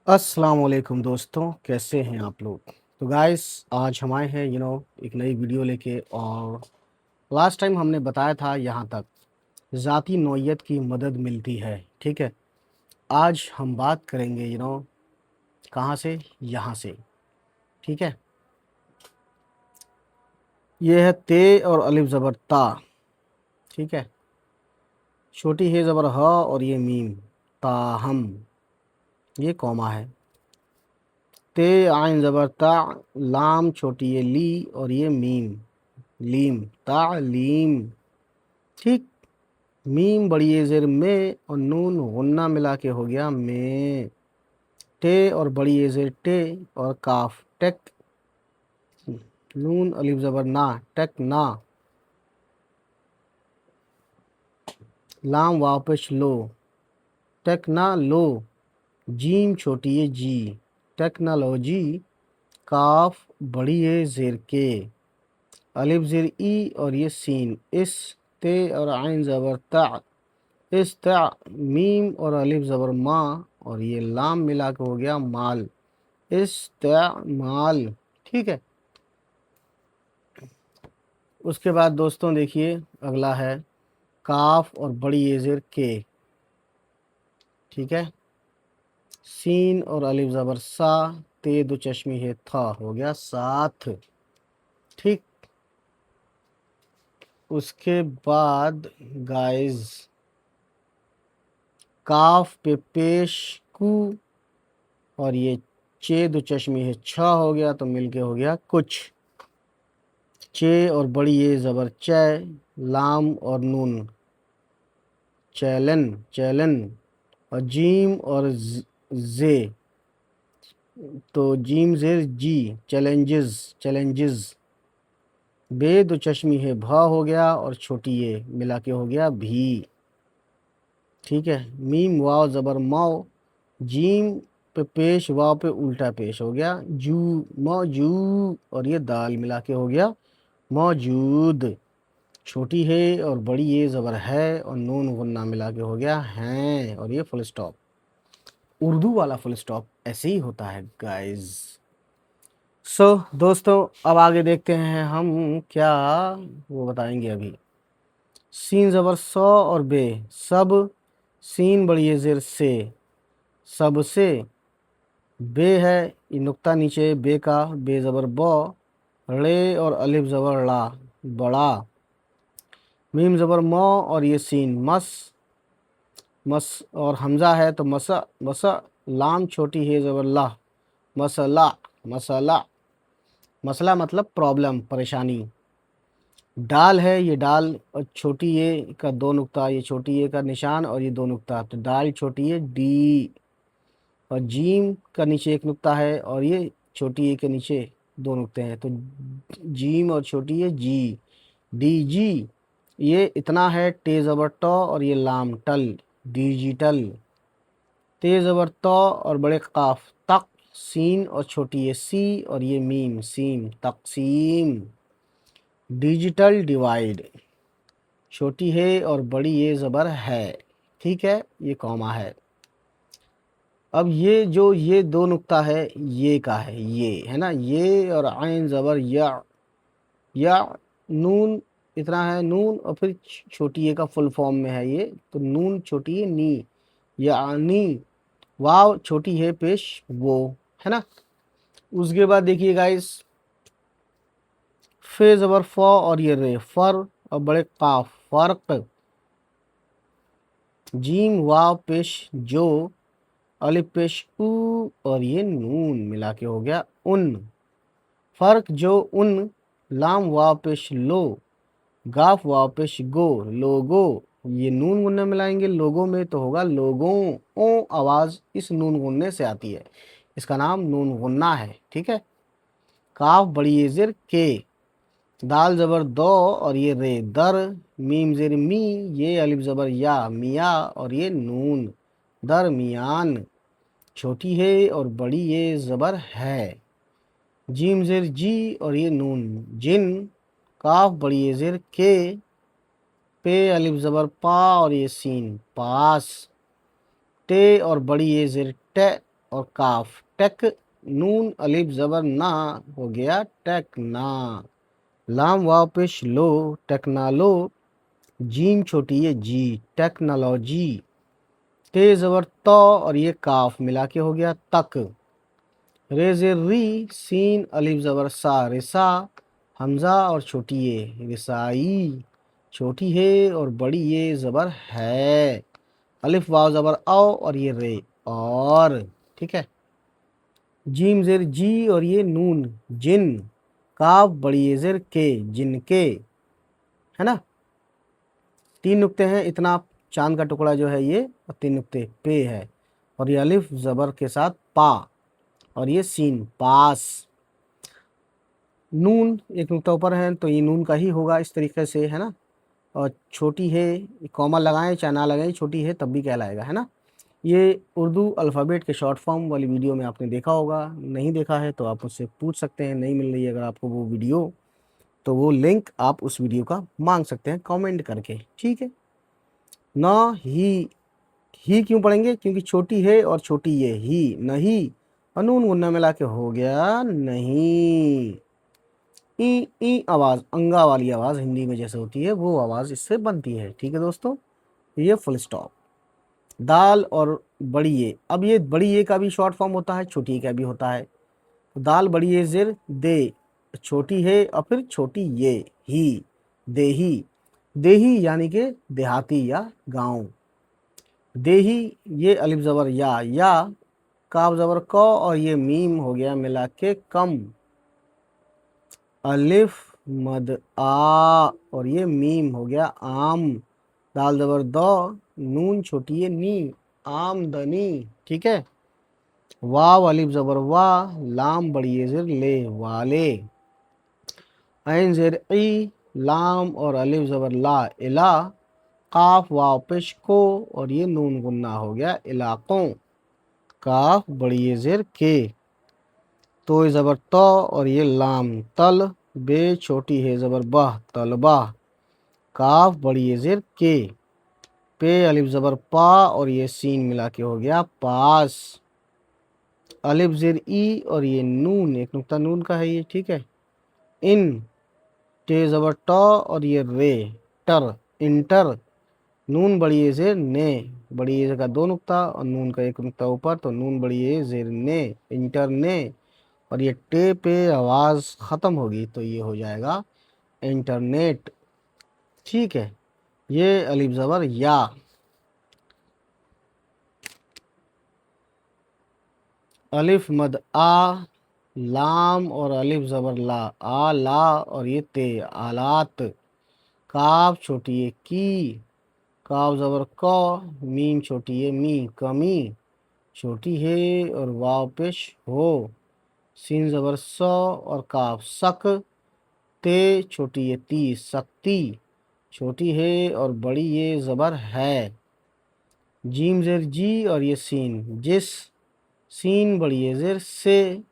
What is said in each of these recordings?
अस्सलाम वालेकुम दोस्तों, कैसे हैं आप लोग। तो गाइस, आज हम आए हैं एक नई वीडियो लेके। और लास्ट टाइम हमने बताया था यहाँ तक ज़ाती नौइयत की मदद मिलती है, ठीक है। आज हम बात करेंगे कहाँ से, यहाँ से, ठीक है। ये है ते और अलिफ ज़बर ता, ठीक है। छोटी है ज़बर ह और ये मीम, ताहम, ये कौमा है। ते आइन ज़बर ता, लाम छोटी ये ली और ये मीम, लीम, तालीम, ठीक। मीम बड़ी ये ज़ेर में और नून गुन्ना मिला के हो गया में। टे और बड़ी ये ज़ेर टे और काफ टेक, नून अलिफ ज़बर ना, टेक ना। लाम वापस लो, टेक ना लो। जीम छोटी ये जी, टेक्नोलॉजी। काफ बड़ी ये ज़ेर के, अलिफ ज़ेर ई और ये सीन इस। ते और आइन ज़बर ता, इस्ता। मीम और अलिफ ज़बर माँ और ये लाम मिला के हो गया माल, इस्तेमाल, ठीक है। उसके बाद दोस्तों देखिए अगला है काफ और बड़ी ये ज़ेर के, ठीक है। सीन और अलिफ ज़बर सा, ते दो चश्मी है था, हो गया साथ, ठीक। उसके बाद गाइस काफ पे पेश कू और ये चे दो चश्मी है छा, हो गया तो मिलके हो गया कुछ। चे और बड़ी ये ज़बर चै, लाम और नून, चैलन, चैलन। और जीम और जे, तो जीम जेर जी, चैलेंजेस, चैलेंजेस। बे दो चश्मी है भा, हो गया और छोटी ये मिला के हो गया भी, ठीक है। मीम वाव ज़बर माओ, जीम पे पेश, वाव पे उल्टा पेश, हो गया जू, मौजू। और ये दाल मिला के हो गया मौजूद। छोटी है और बड़ी ये ज़बर है और नून गुन्ना मिला के हो गया हैं, और ये फुल स्टॉप। उर्दू वाला फुल स्टॉप ऐसे ही होता है गाइस। सो दोस्तों, अब आगे देखते हैं हम क्या वो बताएंगे अभी। सीन ज़बर सौ और बे, सब। सीन बड़ी ये ज़ेर से, सबसे। बे है ये नुक्ता नीचे बे का, बे ज़बर बौ। रे और अलिफ ज़बर ला, बड़ा। मीम ज़बर मौ और ये सीन मस, मस। और हमज़ा है तो मसा, मसा। लाम छोटी है ज़बर ला, मसला, मसला। मसला मतलब प्रॉब्लम, परेशानी। डाल है ये डाल और छोटी ये का दो नुक्ता, ये छोटी ये का निशान और ये दो नुक्ता, तो डाल छोटी है डी। और जीम का नीचे एक नुक्ता है और ये छोटी ए के नीचे दो नुक्ते हैं, तो जीम और छोटी है जी, डी जी। ये इतना है टे ज़बर टॉ और ये लाम टल, डिजिटल। ते ज़बर तौ और बड़े काफ तक, सीन और छोटी ये सी और ये मीम, सीम, तकसीम। डिजिटल डिवाइड, छोटी है और बड़ी ये ज़बर है, ठीक है, ये कॉमा है। अब ये जो ये दो नुक्ता है ये का है, ये है ना, ये और आइन ज़बर या नून, इतना है नून और फिर छोटी ये का फुल फॉर्म में है ये, तो नून छोटी है नी, यानी। वाव छोटी है पेश वो, है ना। उसके बाद देखिए गाइस, फे ज़बर फ और ये रे, फर। और बड़े काफ, फर्क। जीम वाव पेश जो, अलिफ पेश ऊ और ये नून मिला के हो गया उन, फ़र्क जो उन। लाम वाव पेश लो, गाफ वाव पेश गो, लोगो। ये नून गुन्ने मिलाएंगे लोगों में तो होगा लोगों। ओ आवाज़ इस नून गुन्ने से आती है, इसका नाम नून गुन्ना है, ठीक है। काफ बड़ी ये ज़ेर के, दाल ज़बर दो और ये रे दर। मीम ज़ेर मी, ये अलिफ ज़बर या, मिया। और ये नून, दरमियान। छोटी है और बड़ी ये ज़बर है। जीम ज़ेर जी और ये नून, जिन। काफ बड़ी ये ज़ेर के, पे अलिफ ज़बर पा और ये सीन, पास। टे और बड़ी ये ज़ेर टे, और काफ, टेक नून अलिफ ज़बर ना हो गया टेकना, लाम वाव पेश लो टेक्नालो, जीम छोटी ये जी टेक्नोलॉजी, ते ज़बर तो और ये काफ मिला के हो गया तक, रे ज़ेर री, सीन अलिफ ज़बर सा रिसा, हमज़ा और छोटी ये रिसाई, छोटी है और बड़ी ये ज़बर है, अलिफ वाव ज़बर औ और ये रे और, ठीक है। जीम ज़ेर जी और ये नून जिन, काफ बड़ी ये ज़ेर के जिनके, है ना। 3 नुक्ते हैं, इतना चांद का टुकड़ा जो है ये, और 3 नुक्ते पे है, और ये अलिफ ज़बर के साथ पा और ये सीन पास, नून एक नुक्ता ऊपर है तो ये नून का ही होगा इस तरीके से, है ना। और छोटी है, कॉमा लगाएं चाहे ना लगाएं, छोटी है तब भी कहलाएगा, है ना। ये उर्दू अल्फ़ाबेट के शॉर्ट फॉर्म वाली वीडियो में आपने देखा होगा, नहीं देखा है तो आप मुझसे पूछ सकते हैं, नहीं मिल रही है अगर आपको वो वीडियो तो वो लिंक आप उस वीडियो का मांग सकते हैं कमेंट करके, ठीक है। ना ही क्यों पढ़ेंगे, क्योंकि छोटी है और छोटी ये ही, नहीं और नून गुन्ना मिला के हो गया नहीं। ई आवाज़, अंगा वाली आवाज़ हिंदी में जैसे होती है वो आवाज़ इससे बनती है, ठीक है दोस्तों। ये फुल स्टॉप। दाल और बड़ी ये, अब ये बड़ी ये का भी शॉर्ट फॉर्म होता है, छोटी ये का भी होता है। दाल बड़ी ये ज़ेर दे, छोटी है और फिर छोटी ये ही, देही, देही यानी कि देहाती या गांव, देही, ये अलिफ ज़बर या काफ ज़बर क और ये मीम हो गया मिला के कम, अलिफ मद आ और ये मीम हो गया आम, दाल ज़बर दो, नून छोटी है नी, आमदनी, ठीक है। वाव अलिफ ज़बर वाह, लाम बड़ी ये ज़ेर ले वाले, ऐन ज़ेर ई, लाम और अलिफ ज़बर ला इला, काफ वाव पेश को और ये नून गुन्ना हो गया इलाकों, काफ बड़ी ये ज़ेर के, तो ज़बर तो और ये लाम तल, बे छोटी है ज़बर बह तलबा, काफ बड़ी ये ज़ेर के, पे अलिफ ज़बर पा और ये सीन मिला के हो गया पास, अलिफ ज़ेर ई और ये नून एक नुक्ता नून का है ये, ठीक है। इन, टे ज़बर ट और ये रे टर इंटर, नून बड़ी ये ज़ेर ने, बड़ी ये का 2 नुक्ता और नून का 1 नुक्ता ऊपर तो नून बड़ी ये ज़ेर ने इंटर ने, और ये टे पे आवाज़ ख़त्म होगी तो ये हो जाएगा इंटरनेट, ठीक है। ये अलिफ ज़बर या, अलिफ मद आ, लाम और अलिफ ज़बर ला आ ला और ये ते आलात, काफ छोटी है की, काफ ज़बर क, मीम छोटी है मी कमी, छोटी है और वाव पेश हो, सीन ज़बर स और काफ सक, ते छोटी ये ती सकती, छोटी है और बड़ी ये ज़बर है, जीम ज़ेर जी और ये सीन जिस, सीन बड़ी ये ज़ेर से,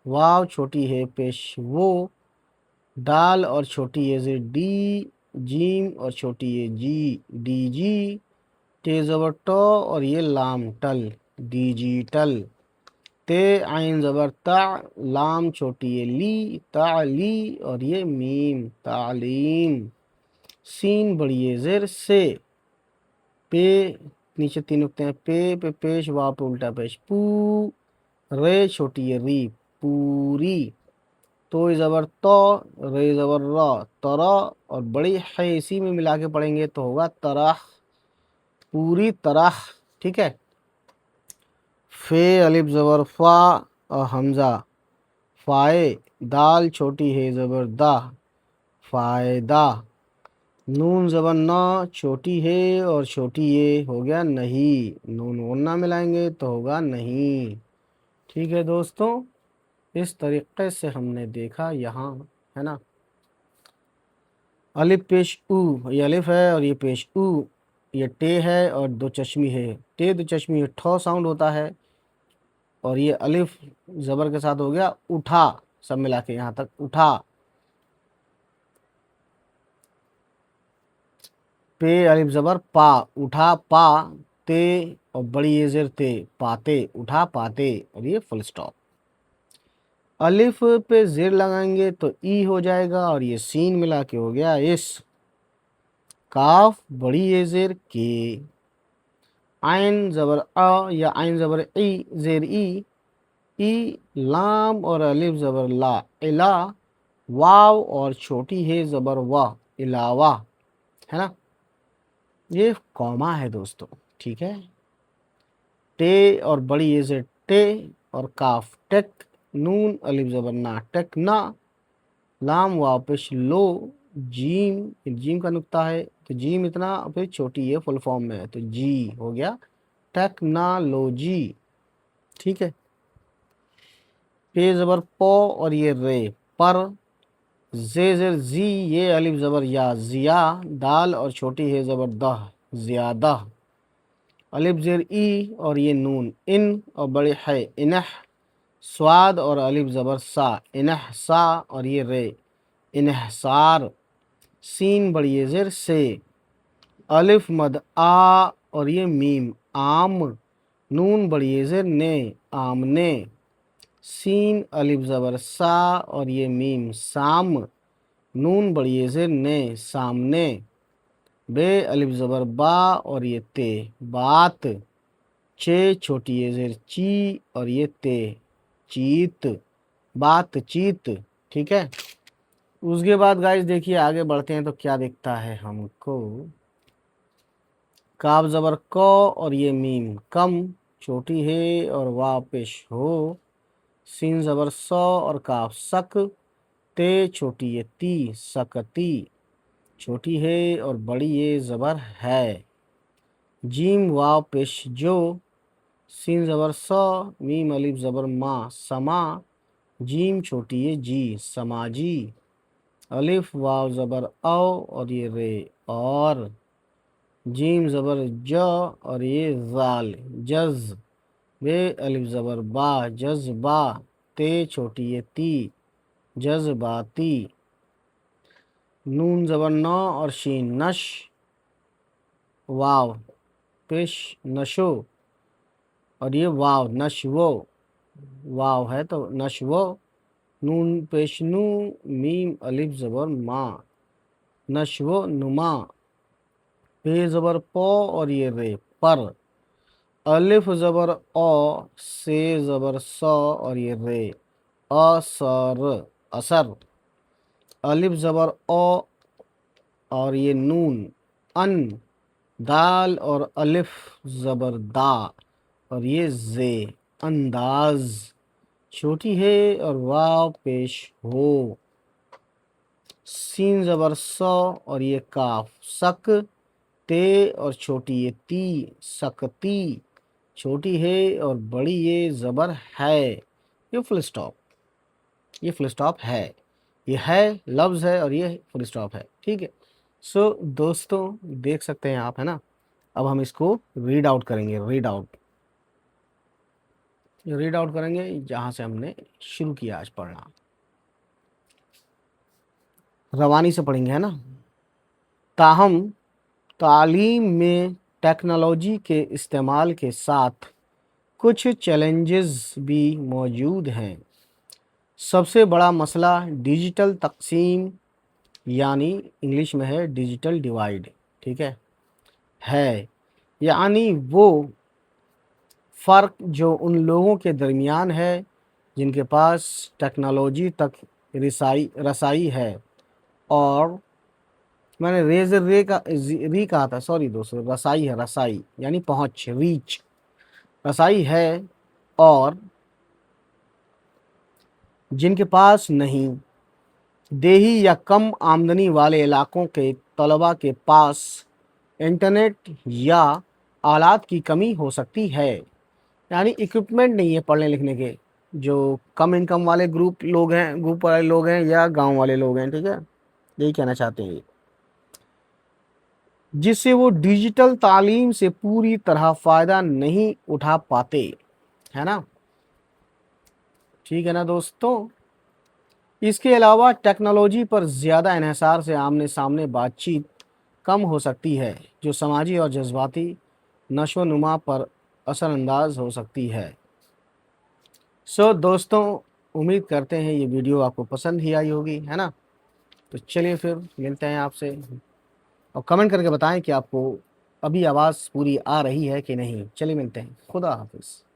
वाव छोटी है पेश वो, दाल और छोटी ये ज़ेर डी, जीम और छोटी ये जी डी जी, ते ज़बर टो और ये लाम टल डिजिटल, ते आइन ज़बर ता, लाम छोटी ये ली ताली और ये मीम तालीम, सीन बड़ी ये ज़ेर से, पे नीचे 3 नुक्ते हैं, पे पेश वाव पे उल्टा पेश पू, रे छोटी ये री पूरी, तो ज़बर तो, रे ज़बर र तरा, और बड़ी है इसी में मिला के पढ़ेंगे तो होगा तरह, पूरी तरह, ठीक है। फे अलिफ ज़बर फ़ा और हमज़ा फ़ाए, दाल छोटी है ज़बर दा फ़ायदा, नून ज़बर न छोटी है और छोटी ये हो गया नहीं, नून वन्ना मिलाएंगे तो होगा नहीं, ठीक है दोस्तों। इस तरीक़े से हमने देखा यहाँ, है ना। अलिफ पेश ऊ, ये अलिफ है और ये पेश ऊ, ये टे है और 2 चश्मी है, टे 2 चश्मी ठो साउंड होता है, और ये अलिफ ज़बर के साथ हो गया उठा, सब मिला के यहाँ तक उठा, पे अलिफ ज़बर पा उठा पा, ते और बड़ी ये ज़ेर ते, पाते, उठा पाते, और ये फुल स्टॉप। अलिफ पे ज़ेर लगाएंगे तो ई हो जाएगा और ये सीन मिला के हो गया इस। काफ बड़ी ये ज़ेर के, आइन ज़बर अ या आइन ज़बर ई, ज़ेर ई लाम और अलिफ ज़बर ला, इला, वाव और छोटी है ज़बर वाह, इलावा, है ना। ये कॉमा है दोस्तों, ठीक है। टे और बड़ी ये से टे और काफ टेक, नून अलिफ ज़बर ना, टेक ना, लाम वापिश लो, जीम, जीम का नुक्ता है तो जीम इतना, फिर छोटी ये फुल फॉर्म में है तो जी हो गया टेक्नोलॉजी, ठीक है। पे ज़बर पो और ये रे, पर, जे ज़ेर जी, ये अलिफ ज़बर या, जिया, दाल और छोटी है ज़बर दह, ज़्यादा, अलिफ ज़ेर ई और ये नून, इन और बड़ी है, इनह, स्वाद और अलिफ ज़बर सा, इनह सा और ये रे, इन्हसार, सीन बड़ी ये ज़ेर से, अलिफ मद आ और ये मीम, आम, नून बड़ी ये ज़ेर ने, आमने, सीन अलिफ ज़बर सा और ये मीम, साम, नून बड़ी ये ज़ेर ने, सामने, बे अलिफ ज़बर बा और ये ते, बात, चे छोटी ये ज़ेर ची और ये ते, चीत, बातचीत, ठीक है। उसके बाद गाइस देखिए आगे बढ़ते हैं तो क्या दिखता है हमको। काफ ज़बर को और ये मीम, कम, छोटी है और वाह पेश हो, सीन ज़बर सौ और काफ सक, ते छोटी ये ती, सकती, छोटी है और बड़ी ये ज़बर है, जीम वाव पेश जो, सीन ज़बर सौ, मीम अलिफ ज़बर मा, समा, जीम छोटी ये जी, समाजी, अलिफ वाव ज़बर औ और ये रे, और, जीम ज़बर ज और ये ज़ाल, जज़, बे अलिफ ज़बर बा, जज़बा, ते छोटी ये ती, जज़बाती, नून ज़बर न और शीन, नश, वाव पेश नशो और ये वाव, नशवो, वाव है तो नशवो, नून पेश नू, मीम अलिफ ज़बर मा, नशवो नुमा, पे ज़बर पो और ये रे, पर, अलिफ ज़बर ओ, से ज़बर सौ और ये रे, असर, असर, अलिफ ज़बर ओ और ये नून, अन, दाल और अलिफ ज़बर दा और ये जे, अंदाज, छोटी है और वाव पेश हो, सीन ज़बर सौ और ये काफ, सक, ते और छोटी ये ती, सकती, छोटी है और बड़ी ये ज़बर है, ये फुल स्टॉप, ये फुल स्टॉप है, ये है लफ्ज़ है और ये फुल स्टॉप है, ठीक है। सो दोस्तों देख सकते हैं आप, है ना। अब हम इसको रीड आउट करेंगे, रीड आउट करेंगे जहाँ से हमने शुरू किया आज पढ़ना, रवानी से पढ़ेंगे, है ना। ताहम तालीम में टेक्नोलॉजी के इस्तेमाल के साथ कुछ चैलेंजेस भी मौजूद हैं। सबसे बड़ा मसला डिजिटल तकसीम यानी इंग्लिश में है डिजिटल डिवाइड, ठीक है, यानी वो फ़र्क जो उन लोगों के दरमियान है जिनके पास टेक्नोलॉजी तक रसाई है, और मैंने रे का री कहा था, सॉरी दोस्तों, रसाई है, रसाई यानी पहुँच, रीच, रसाई है, और जिनके पास नहीं। देही या कम आमदनी वाले इलाकों के तलबा के पास इंटरनेट या आलात की कमी हो सकती है, यानी इक्विपमेंट नहीं है पढ़ने लिखने के, जो कम इनकम वाले ग्रुप वाले लोग हैं या गांव वाले लोग हैं, ठीक है, यही कहना चाहते हैं, जिससे वो डिजिटल तालीम से पूरी तरह फ़ायदा नहीं उठा पाते, है ना, ठीक है ना दोस्तों। इसके अलावा टेक्नोलॉजी पर ज़्यादा इन्हिसार से आमने सामने बातचीत कम हो सकती है, जो समाजी और जज्बाती नशो नुमा पर असर अंदाज हो सकती है। सो दोस्तों, उम्मीद करते हैं ये वीडियो आपको पसंद ही आई होगी, है ना। तो चलिए फिर मिलते हैं आपसे, और कमेंट करके बताएं कि आपको अभी आवाज़ पूरी आ रही है कि नहीं। चलिए मिलते हैं, खुदा हाफिज़।